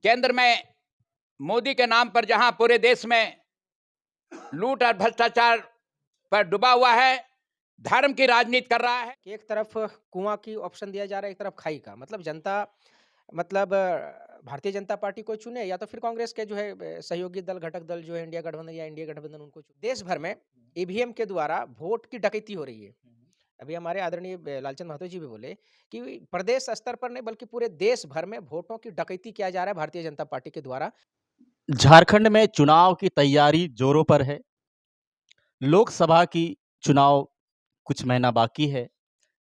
केंद्र में मोदी के नाम पर जहां पूरे देश में लूट और भ्रष्टाचार पर डूबा हुआ है, धर्म की राजनीति कर रहा है। कि एक तरफ कुआँ की ऑप्शन दिया जा रहा है, एक तरफ खाई का। मतलब जनता मतलब भारतीय जनता पार्टी को चुने या तो फिर कांग्रेस के जो है सहयोगी दल, घटक दल जो है इंडिया गठबंधन या इंडिया गठबंधन उनको चुने। देश भर में ईवीएम के द्वारा वोट की डकैती हो रही है। अभी हमारे आदरणीय लालचंद महतो जी भी बोले कि प्रदेश स्तर पर नहीं बल्कि पूरे देश भर में वोटों की डकैती किया जा रहा है भारतीय जनता पार्टी के द्वारा। झारखंड में चुनाव की तैयारी जोरों पर है। लोकसभा की चुनाव कुछ महीना बाकी है।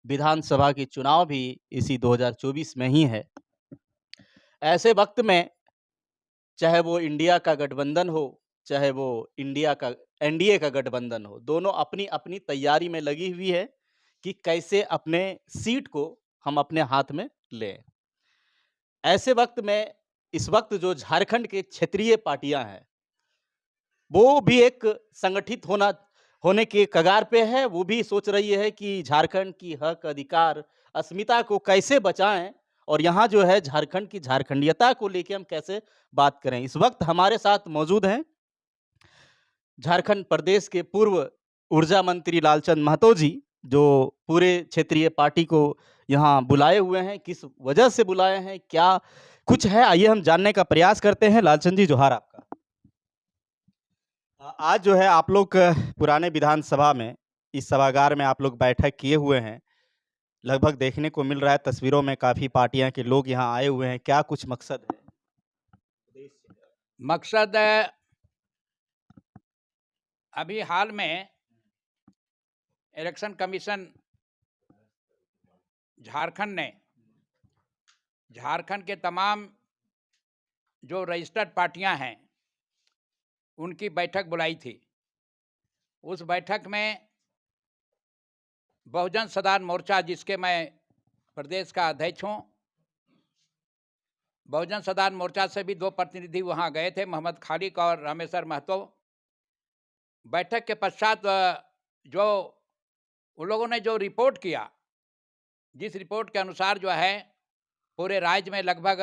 विधानसभा की चुनाव भी इसी 2024 में ही है। ऐसे वक्त में चाहे वो इंडिया का गठबंधन हो, चाहे वो इंडिया का एनडीए का गठबंधन हो, दोनों अपनी-अपनी तैयारी में लगी हुई है कि कैसे अपने सीट को हम अपने हाथ में लें। ऐसे वक्त में इस वक्त जो झारखंड के क्षेत्रीय पार्टियां हैं, वो भी एक संगठित होने के कगार पे है। वो भी सोच रही है कि झारखंड की हक, अधिकार, अस्मिता को कैसे बचाएं और यहाँ जो है झारखंड की झारखंडियता को लेके हम कैसे बात करें। इस वक्त हमारे साथ मौजूद हैं झारखंड प्रदेश के पूर्व ऊर्जा मंत्री लालचंद महतो जी, जो पूरे क्षेत्रीय पार्टी को यहाँ बुलाए हुए हैं। किस वजह से बुलाए हैं, क्या कुछ है, आइए हम जानने का प्रयास करते हैं। लालचंद जी, जोहार आपका। आज जो है आप लोग पुराने विधानसभा में, इस सभागार में आप लोग बैठक किए हुए हैं। लगभग देखने को मिल रहा है तस्वीरों में काफ़ी पार्टियां के लोग यहाँ आए हुए हैं। क्या कुछ मकसद है? मकसद अभी हाल में इलेक्शन कमीशन झारखंड ने झारखंड के तमाम जो रजिस्टर्ड पार्टियां हैं उनकी बैठक बुलाई थी। उस बैठक में बहुजन समाज मोर्चा, जिसके मैं प्रदेश का अध्यक्ष हूं, बहुजन समाज मोर्चा से भी 2 प्रतिनिधि वहां गए थे, मोहम्मद खालिक और रामेश्वर महतो। बैठक के पश्चात जो उन लोगों ने जो रिपोर्ट किया, जिस रिपोर्ट के अनुसार जो है पूरे राज्य में लगभग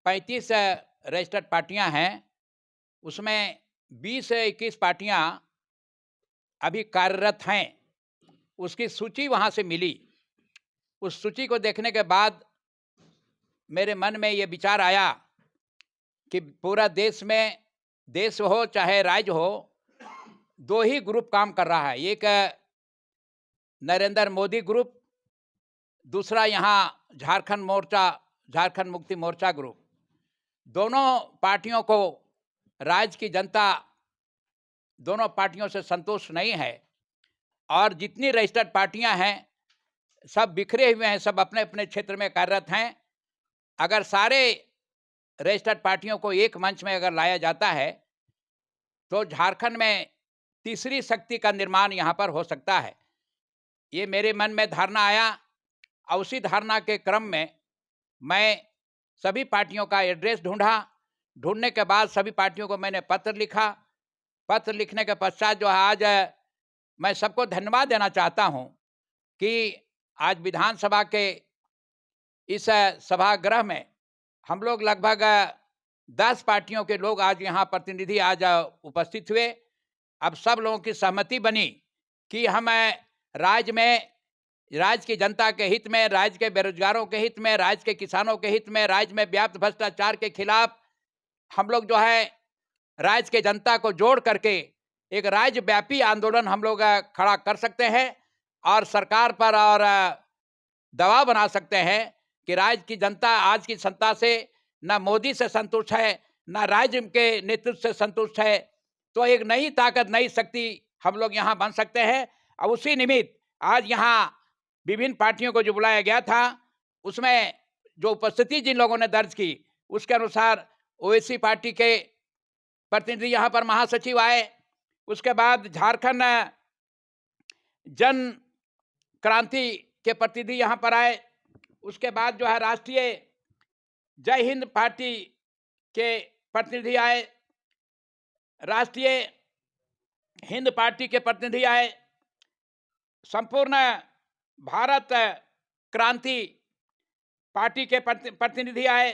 35 रजिस्टर्ड पार्टियां हैं, उसमें 20 से 21 पार्टियां अभी कार्यरत हैं। उसकी सूची वहां से मिली। उस सूची को देखने के बाद मेरे मन में ये विचार आया कि पूरा देश में, देश हो चाहे राज्य हो, 2 ही ग्रुप काम कर रहा है। एक नरेंद्र मोदी ग्रुप, दूसरा यहाँ झारखंड मोर्चा, झारखंड मुक्ति मोर्चा ग्रुप। दोनों पार्टियों को राज्य की जनता दोनों पार्टियों से संतुष्ट नहीं है और जितनी रजिस्टर्ड पार्टियां हैं सब बिखरे हुए हैं, सब अपने अपने क्षेत्र में कार्यरत हैं। अगर सारे रजिस्टर्ड पार्टियों को एक मंच में अगर लाया जाता है तो झारखंड में तीसरी शक्ति का निर्माण यहाँ पर हो सकता है। ये मेरे मन में धारणा आया और उसी धारणा के क्रम में मैं सभी पार्टियों का एड्रेस ढूंढा। ढूंढने के बाद सभी पार्टियों को मैंने पत्र लिखा। पत्र लिखने के पश्चात जो है आज मैं सबको धन्यवाद देना चाहता हूं कि आज विधानसभा के इस सभागृह में हम लोग लगभग 10 पार्टियों के लोग आज यहाँ प्रतिनिधि आज उपस्थित हुए। अब सब लोगों की सहमति बनी कि हम राज्य में, राज्य की जनता के हित में, राज्य के बेरोजगारों के हित में, राज्य के किसानों के हित में, राज्य में व्याप्त भ्रष्टाचार के खिलाफ हम लोग जो है राज्य के जनता को जोड़ करके एक राज्य व्यापी आंदोलन हम लोग खड़ा कर सकते हैं और सरकार पर और दबाव बना सकते हैं कि राज्य की जनता आज की सत्ता से न मोदी से संतुष्ट है, न राज्य के नेतृत्व से संतुष्ट है। तो एक नई ताकत, नई शक्ति हम लोग यहाँ बन सकते हैं। और उसी निमित्त आज यहाँ विभिन्न पार्टियों को जो बुलाया गया था, उसमें जो उपस्थिति जिन लोगों ने दर्ज की, उसके अनुसार ओवैसी पार्टी के प्रतिनिधि यहाँ पर महासचिव आए। उसके बाद झारखंड जन क्रांति के प्रतिनिधि यहाँ पर आए। उसके बाद जो है राष्ट्रीय जय हिंद पार्टी के प्रतिनिधि आए, राष्ट्रीय हिंद पार्टी के प्रतिनिधि आए, संपूर्ण भारत क्रांति पार्टी के प्रतिनिधि आए,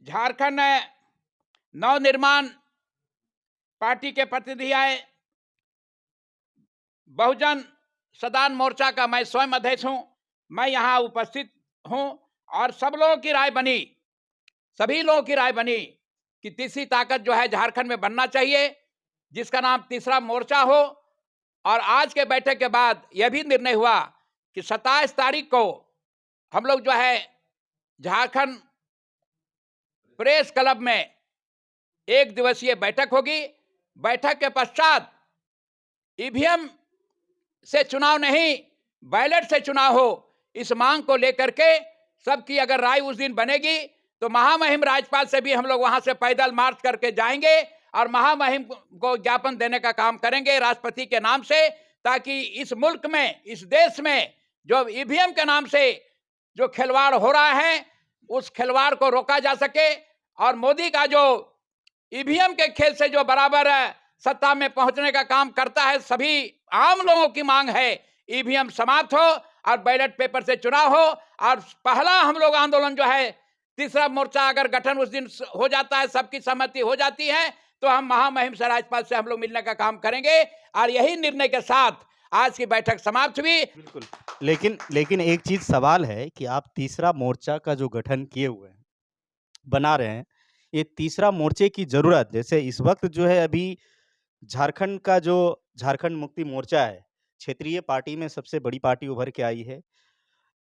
झारखंड नवनिर्माण पार्टी के प्रतिनिधि आए, बहुजन सदान मोर्चा का मैं स्वयं अध्यक्ष हूं, मैं यहां उपस्थित हूं और सब लोगों की राय बनी, सभी लोगों की राय बनी कि तीसरी ताकत जो है झारखंड में बनना चाहिए, जिसका नाम तीसरा मोर्चा हो। और आज के बैठक के बाद यह भी निर्णय हुआ कि 27 तारीख को हम लोग जो है झारखंड प्रेस क्लब में 1 दिवसीय बैठक होगी। बैठक के पश्चात ईवीएम से चुनाव नहीं, बैलेट से चुनाव हो, इस मांग को लेकर के सबकी अगर राय उस दिन बनेगी तो महामहिम राज्यपाल से भी हम लोग वहां से पैदल मार्च करके जाएंगे और महामहिम को ज्ञापन देने का काम करेंगे राष्ट्रपति के नाम से, ताकि इस मुल्क में, इस देश में जो ईवीएम के नाम से जो खिलवाड़ हो रहा है, उस खिलवाड़ को रोका जा सके। और मोदी का जो ईवीएम के खेल से जो बराबर सत्ता में पहुंचने का काम करता है, सभी आम लोगों की मांग है ईवीएम समाप्त हो और बैलेट पेपर से चुनाव हो। और पहला हम लोग आंदोलन जो है तीसरा मोर्चा अगर गठन उस दिन हो जाता है, सबकी सहमति हो जाती है, तो हम महामहिम से राज्यपाल से हम लोग मिलने का काम करेंगे। और यही निर्णय के साथ आज की बैठक समाप्त हुई। बिल्कुल, लेकिन एक चीज सवाल है कि आप तीसरा मोर्चा का जो गठन किए हुए हैं, बना रहे हैं, ये तीसरा मोर्चे की जरूरत, जैसे इस वक्त जो है अभी झारखंड का जो झारखंड मुक्ति मोर्चा है, क्षेत्रीय पार्टी में सबसे बड़ी पार्टी उभर के आई है।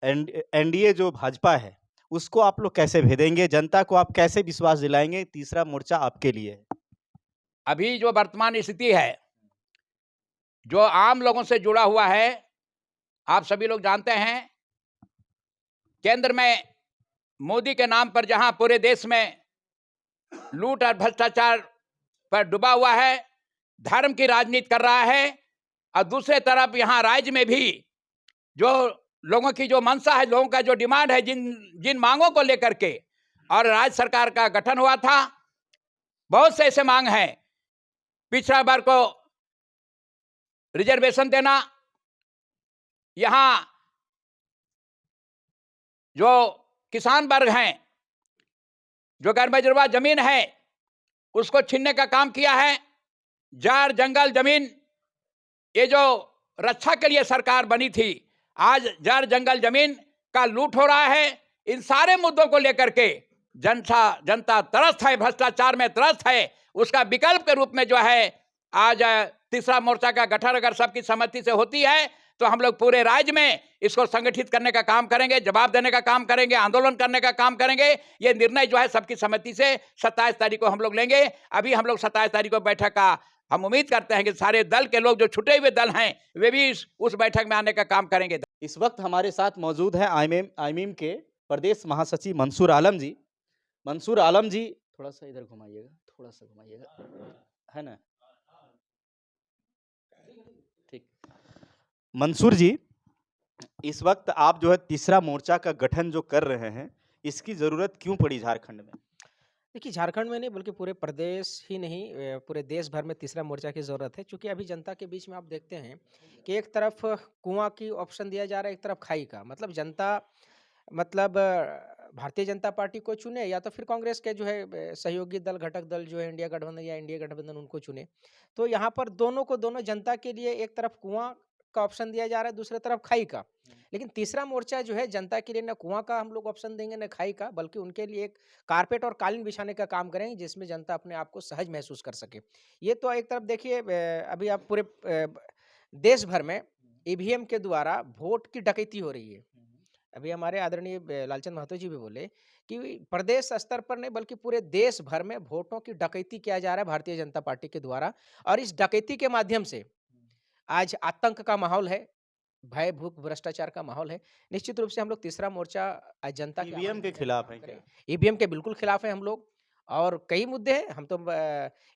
एनडीए जो भाजपा है, उसको आप लोग कैसे भेदेंगे? जनता को आप कैसे विश्वास दिलाएंगे तीसरा मोर्चा आपके लिए है? अभी जो वर्तमान स्थिति है, जो आम लोगों से जुड़ा हुआ है, आप सभी लोग जानते हैं, केंद्र में मोदी के नाम पर जहां पूरे देश में लूट और भ्रष्टाचार पर डूबा हुआ है, धर्म की राजनीति कर रहा है, और दूसरे तरफ यहां राज्य में भी जो लोगों की जो मंशा है, लोगों का जो डिमांड है, जिन मांगों को लेकर के और राज्य सरकार का गठन हुआ था, बहुत से ऐसे मांग हैं। पिछड़ा वर्ग को रिजर्वेशन देना, यहां जो किसान वर्ग हैं, जो गैरमजरूआ जमीन है, उसको छीनने का काम किया है। जार जंगल जमीन, ये जो रक्षा के लिए सरकार बनी थी, आज जार जंगल जमीन का लूट हो रहा है। इन सारे मुद्दों को लेकर के जनता त्रस्त है, भ्रष्टाचार में त्रस्त है। उसका विकल्प के रूप में जो है आज तीसरा मोर्चा का गठन अगर सबकी सहमति से होती है, तो हम लोग पूरे राज्य में इसको संगठित करने का काम करेंगे, जवाब देने का काम करेंगे, आंदोलन करने का काम करेंगे। ये निर्णय जो है सबकी सहमति से 27 तारीख को हम लोग लेंगे। अभी हम लोग 27 तारीख को बैठक का हम उम्मीद करते हैं कि सारे दल के लोग, जो छुटे हुए दल हैं, वे भी उस बैठक में आने का काम करेंगे। इस वक्त हमारे साथ मौजूद हैं आईएमएम के प्रदेश महासचिव मंसूर आलम जी। मंसूर आलम जी, थोड़ा सा इधर घुमाइएगा, थोड़ा सा घुमाइएगा, है ना? ठीक। मंसूर जी, इस वक्त आप जो है तीसरा मोर्चा का गठन जो कर रहे हैं, इसकी जरूरत क्यों पड़ी झारखंड में? देखिए, झारखंड में नहीं बल्कि पूरे प्रदेश ही नहीं, पूरे देश भर में तीसरा मोर्चा की ज़रूरत है। चूँकि अभी जनता के बीच में आप देखते हैं कि एक तरफ कुआँ की ऑप्शन दिया जा रहा है, एक तरफ खाई का। मतलब जनता भारतीय जनता पार्टी को चुने या तो फिर कांग्रेस के जो है सहयोगी दल, घटक दल जो है इंडिया गठबंधन या इंडिया गठबंधन, उनको चुने। तो यहाँ पर दोनों जनता के लिए एक तरफ कुआँ का ऑप्शन दिया जा रहा है, दूसरी तरफ खाई का। लेकिन तीसरा मोर्चा जो है जनता के लिए न कुआँ का हम लोग ऑप्शन देंगे न खाई का, बल्कि उनके लिए एक कारपेट और कालीन बिछाने का काम करेंगे, जिसमें जनता अपने आप को सहज महसूस कर सके। ये तो एक तरफ देखिए, अभी आप पूरे देश भर में ईवीएम के द्वारा वोट की डकैती हो रही है। अभी हमारे आदरणीय लालचंद महतो जी भी बोले कि प्रदेश स्तर पर नहीं बल्कि पूरे देश भर में वोटों की डकैती किया जा रहा है भारतीय जनता पार्टी के द्वारा। और इस डकैती के माध्यम से आज आतंक का माहौल है, भय, भूख, भ्रष्टाचार का माहौल है। निश्चित रूप से हम लोग तीसरा मोर्चा आज जनता के ईवीएम के खिलाफ है क्या? ईवीएम के बिल्कुल खिलाफ हैं हम लोग। और कई मुद्दे हैं। हम तो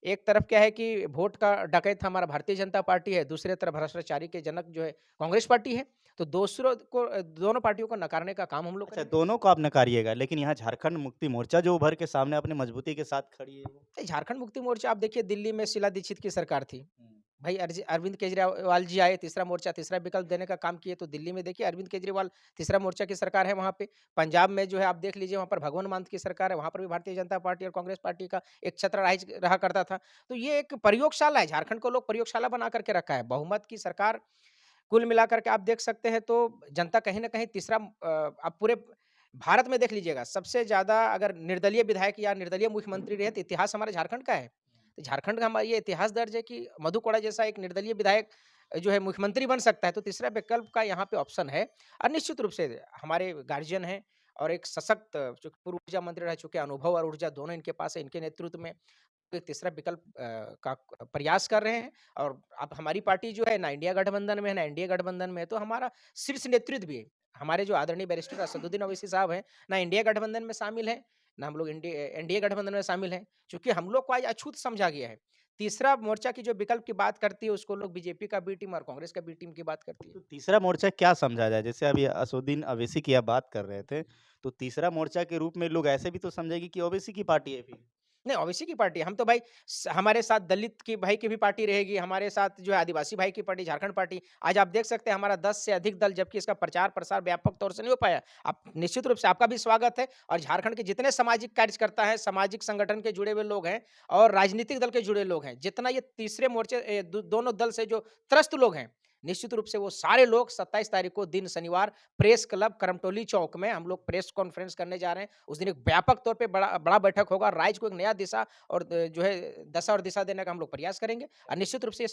एक तरफ क्या है कि वोट का डकैत हमारा भारतीय जनता पार्टी है, दूसरी तरफ भ्रष्टाचारी के जनक जो है कांग्रेस पार्टी है। तो दोनों पार्टियों को नकारने का काम हम लोग अच्छा, करेंगे। दोनों को आप नकारिएगा, लेकिन यहाँ झारखंड मुक्ति मोर्चा जो उभर के सामने अपनी मजबूती के साथ खड़ी है वो? झारखंड मुक्ति मोर्चा आप देखिए, दिल्ली में शीला दीक्षित की सरकार थी, भाई अरविंद केजरीवाल जी आए, तीसरा मोर्चा, तीसरा विकल्प देने का काम किए, तो दिल्ली में देखिए अरविंद केजरीवाल तीसरा मोर्चा की सरकार है वहाँ पे। पंजाब में जो है आप देख लीजिए वहाँ पर भगवंत मान की सरकार है, वहाँ पर भी भारतीय जनता पार्टी और कांग्रेस पार्टी का एक छत्रराज रहा करता था। तो ये एक प्रयोगशाला है, झारखंड को लोग प्रयोगशाला बना करके रखा है। बहुमत की सरकार कुल मिलाकर के आप देख सकते हैं तो जनता कहीं न कहीं तीसरा आप पूरे भारत में देख लीजिएगा सबसे ज़्यादा अगर निर्दलीय विधायक या निर्दलीय मुख्यमंत्री रहे तो इतिहास हमारे झारखंड का है। तो झारखंड का हमारा ये इतिहास दर्ज है कि मधु कोड़ा जैसा एक निर्दलीय विधायक जो है मुख्यमंत्री बन सकता है, तो तीसरा विकल्प का यहाँ पे ऑप्शन है। और निश्चित रूप से हमारे गार्जियन हैं और एक सशक्त जो पूर्व ऊर्जा मंत्री रह चुके हैं, अनुभव और ऊर्जा दोनों इनके पास है, इनके नेतृत्व में एक तीसरा विकल्प का प्रयास कर रहे हैं। और अब हमारी पार्टी जो है ना इंडिया गठबंधन में है, ना एनडीए गठबंधन में है, तो हमारा शीर्ष नेतृत्व भी है। हमारे जो आदरणीय बैरिस्टर असदुद्दीन ओवैसी साहब हैं, ना इंडिया गठबंधन में शामिल हैं, ना हम लोग एनडीए गठबंधन में शामिल हैं, क्योंकि हम लोग को आज अछूत समझा गया है। तीसरा मोर्चा की जो विकल्प की बात करती है, उसको लोग बीजेपी का बी टीम और कांग्रेस का बी टीम की बात करती है। तो तीसरा मोर्चा क्या समझा जाए? जैसे अभी असदुद्दीन अवैसी की आप बात कर रहे थे, तो तीसरा मोर्चा के रूप में लोग ऐसे भी तो समझेंगे कि ओवैसी की पार्टी है फिर। नहीं, ओवैसी की पार्टी है। हम तो भाई हमारे साथ दलित की भाई की भी पार्टी रहेगी, हमारे साथ जो है आदिवासी भाई की पार्टी, झारखंड पार्टी। आज आप देख सकते हैं हमारा 10 से अधिक दल, जबकि इसका प्रचार-प्रसार व्यापक तौर से नहीं हो पाया। आप निश्चित रूप से आपका भी स्वागत है और झारखंड के जितने सामाजिक कार्यकर्ता हैं, सामाजिक संगठन के जुड़े हुए लोग हैं और राजनीतिक दल के जुड़े लोग हैं, जितना ये तीसरे मोर्चे दोनों दल से जो त्रस्त लोग हैं, निश्चित रूप से वो सारे लोग 27 तारीख को दिन शनिवार प्रेस क्लब करमटोली चौक में हम लोग प्रेस कॉन्फ्रेंस करने जा रहे हैं। उस दिन एक व्यापक तौर पे बड़ा बड़ा बैठक होगा। राज्य को एक नया दिशा और जो है दशा और दिशा देने का हम लोग प्रयास करेंगे और निश्चित रूप से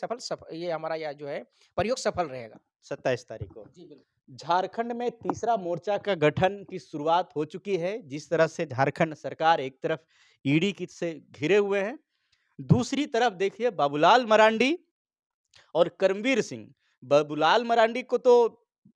ये हमारा यह जो है प्रयोग सफल रहेगा। 27 तारीख को। जी, बिल्कुल। झारखंड में तीसरा मोर्चा का गठन की शुरुआत हो चुकी है। जिस तरह से झारखंड सरकार एक तरफ ईडी की से घिरे हुए हैं, दूसरी तरफ देखिए बाबूलाल मरांडी और करमवीर सिंह। बाबूलाल मरांडी को तो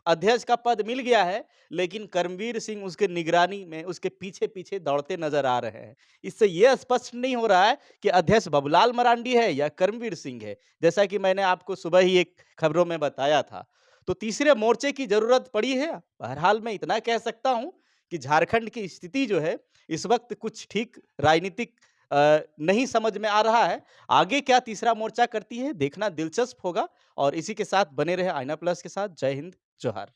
अध्यक्ष का पद मिल गया है, लेकिन करमवीर सिंह उसके निगरानी में उसके पीछे-पीछे दौड़ते नजर आ रहे हैं। इससे ये स्पष्ट नहीं हो रहा है कि अध्यक्ष बाबूलाल मरांडी है या करमवीर सिंह है, जैसा कि मैंने आपको सुबह ही एक खबरों में बताया था। तो तीसरे मोर्चे की जरूरत पड़ी है। बहरहाल मैं इतना कह सकता हूं कि झारखंड की स्थिति जो है इस वक्त कुछ ठीक राजनीतिक नहीं समझ में आ रहा है। आगे क्या तीसरा मोर्चा करती है देखना दिलचस्प होगा। और इसी के साथ बने रहे आईना प्लस के साथ। जय हिंद, जोहार।